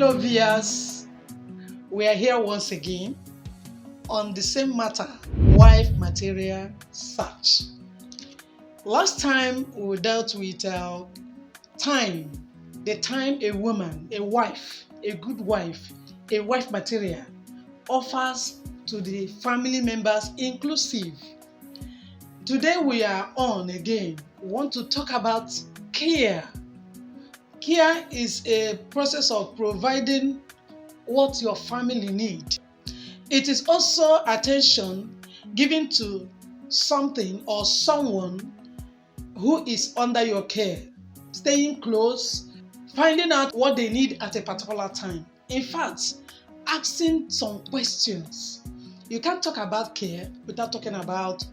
Hello viewers, we are here once again on the same matter, wife material search. Last time we dealt with time, the time a woman, a wife, a good wife, a wife material offers to the family members inclusive. Today we are on again. We want to talk about care. Care is a process of providing what your family need. It is also attention given to something or someone who is under your care, staying close, finding out what they need at a particular time. In fact, asking some questions. You can't talk about care without talking about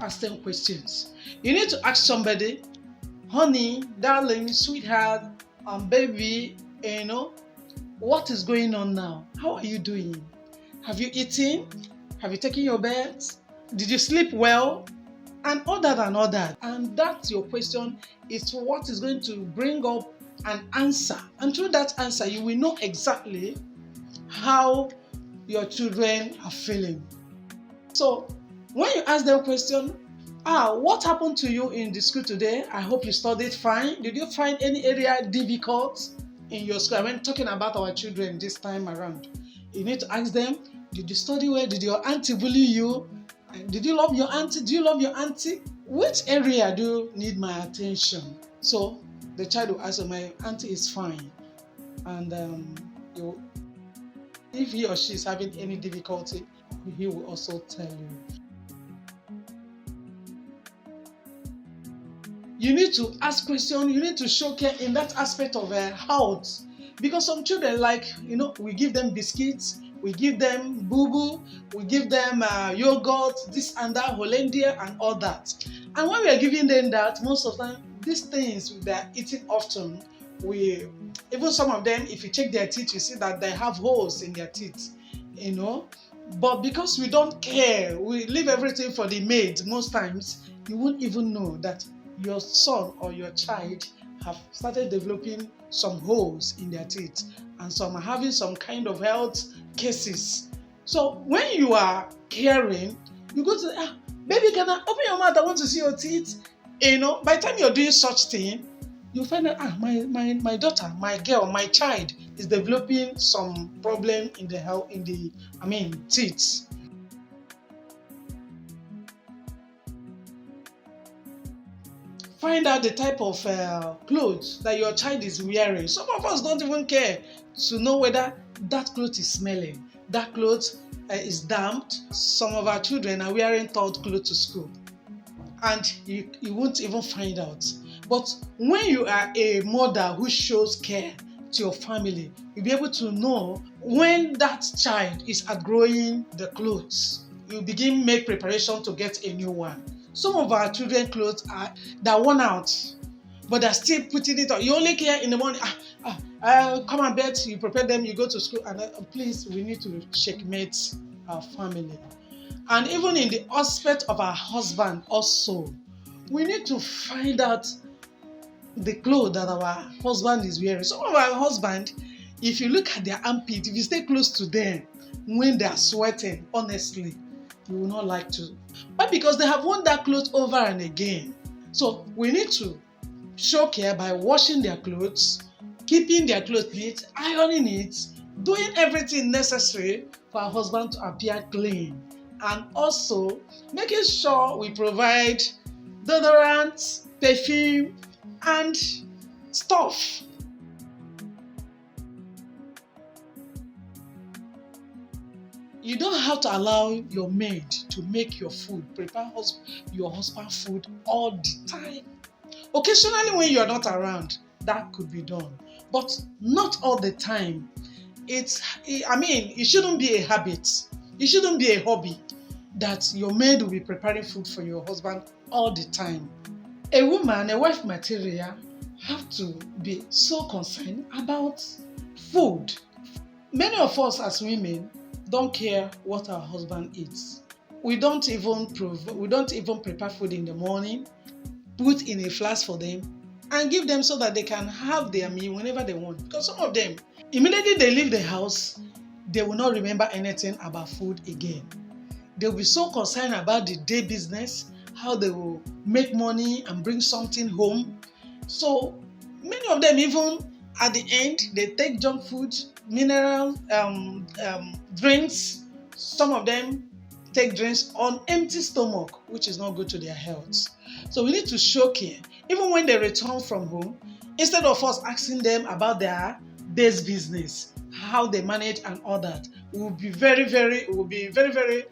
asking questions. You need to ask somebody, honey, darling, sweetheart, baby, what is going on now? How are you doing? Have you eaten? Have you taken your bath? Did you sleep well? And all that. And that your question is what is going to bring up an answer. And through that answer, you will know exactly how your children are feeling. So when you ask them a question, what happened to you in the school today? I hope you studied fine. Did you find any area difficult in your school? I'm talking about our children this time around. You need to ask them, did you study well? Did your auntie bully you? Did you love your auntie? Do you love your auntie? Which area do you need my attention? So the child will answer, my auntie is fine. And if he or she is having any difficulty, he will also tell you. You need to ask questions, you need to show care in that aspect of health. Because some children we give them biscuits, we give them boo-boo, we give them yogurt, this and that, Hollandia and all that. And when we are giving them that, most of the time, these things they are eating often, even some of them, if you check their teeth, you see that they have holes in their teeth, But because we don't care, we leave everything for the maid most times, you won't even know that your son or your child have started developing some holes in their teeth and some are having some kind of health cases. So when you are caring, you go to baby, can I open your mouth? I want to see your teeth. By the time you're doing such thing, you find out my daughter, my girl, my child is developing some problem in the teeth. Find out the type of clothes that your child is wearing. Some of us don't even care to know whether that clothes is smelling, that clothes is damped. Some of our children are wearing third clothes to school, and you won't even find out. But when you are a mother who shows care to your family, you'll be able to know when that child is outgrowing the clothes. You begin make preparation to get a new one. Some of our children's clothes they're worn out, but they're still putting it on. You only care in the morning. Come and bed. You prepare them. You go to school, and please, we need to checkmate our family. And even in the aspect of our husband, also, we need to find out the clothes that our husband is wearing. Some of our husband, if you look at their armpit, if you stay close to them when they are sweating, honestly, you will not like to. But because they have worn that clothes over and again. So we need to show care by washing their clothes, keeping their clothes neat, ironing it, doing everything necessary for our husband to appear clean. And also making sure we provide deodorant, perfume, and stuff. You don't have to allow your maid to make your food, prepare your husband's food all the time. Occasionally when you're not around, that could be done, but not all the time. It shouldn't be a habit. It shouldn't be a hobby that your maid will be preparing food for your husband all the time. A woman, a wife material, have to be so concerned about food. Many of us as women don't care what our husband eats. We don't even prepare food in the morning, put in a flask for them, and give them so that they can have their meal whenever they want. Because some of them, Immediately they leave the house, they will not remember anything about food again. They will be so concerned about the day business, how they will make money and bring something home. So many of them, even at the end, they take junk food, mineral drinks. Some of them take drinks on empty stomach, which is not good to their health. So we need to show care. Even when they return from home, instead of us asking them about their day's business, how they manage and all that, we will be very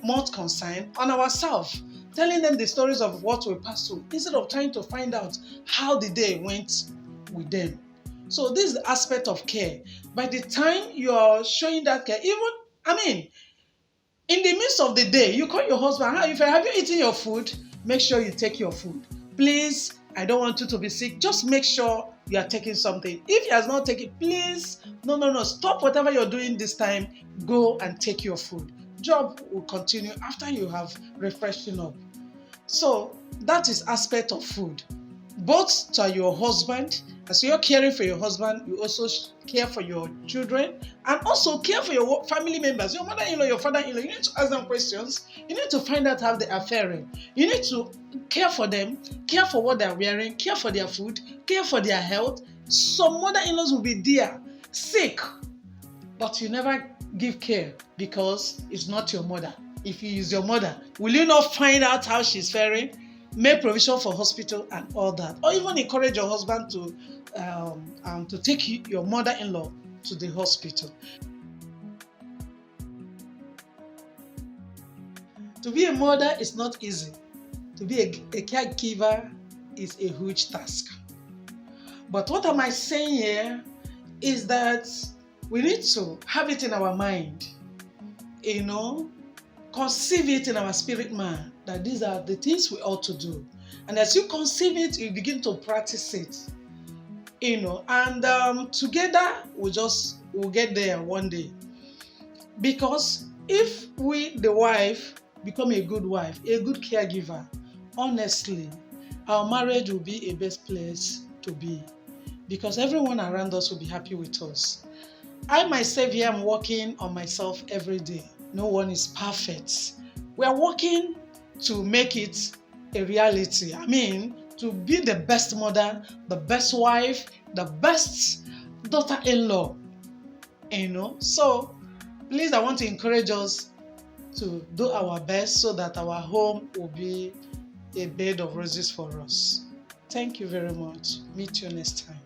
much concerned on ourselves, telling them the stories of what we passed through, instead of trying to find out how the day went with them. So this is the aspect of care. By the time you are showing that care, in the midst of the day, you call your husband, have you eaten your food? Make sure you take your food. Please, I don't want you to be sick. Just make sure you are taking something. If he has not taken, please, no, stop whatever you're doing this time. Go and take your food. Job will continue after you have refreshing up. So that is aspect of food. Both to your husband, as you're caring for your husband, you also care for your children and also care for your family members, your mother-in-law, your father-in-law. You need to ask them questions. You need to find out how they are faring. You need to care for them, care for what they are wearing, care for their food, care for their health. Some mother-in-laws will be there, sick, but you never give care because it's not your mother. If it is your mother, will you not find out how she's faring? Make provision for hospital and all that, or even encourage your husband to take your mother-in-law to the hospital. To be a mother is not easy. To be a caregiver is a huge task. But what am I saying here is that we need to have it in our mind, conceive it in our spirit man, that these are the things we ought to do. And as you conceive it, you begin to practice it. And together we'll get there one day. Because if we, the wife, become a good wife, a good caregiver, honestly, our marriage will be a best place to be. Because everyone around us will be happy with us. I myself here am working on myself every day. No one is perfect. We are working to make it a reality. To be the best mother, the best wife, the best daughter-in-law. So please, I want to encourage us to do our best so that our home will be a bed of roses for us. Thank you very much. Meet you next time.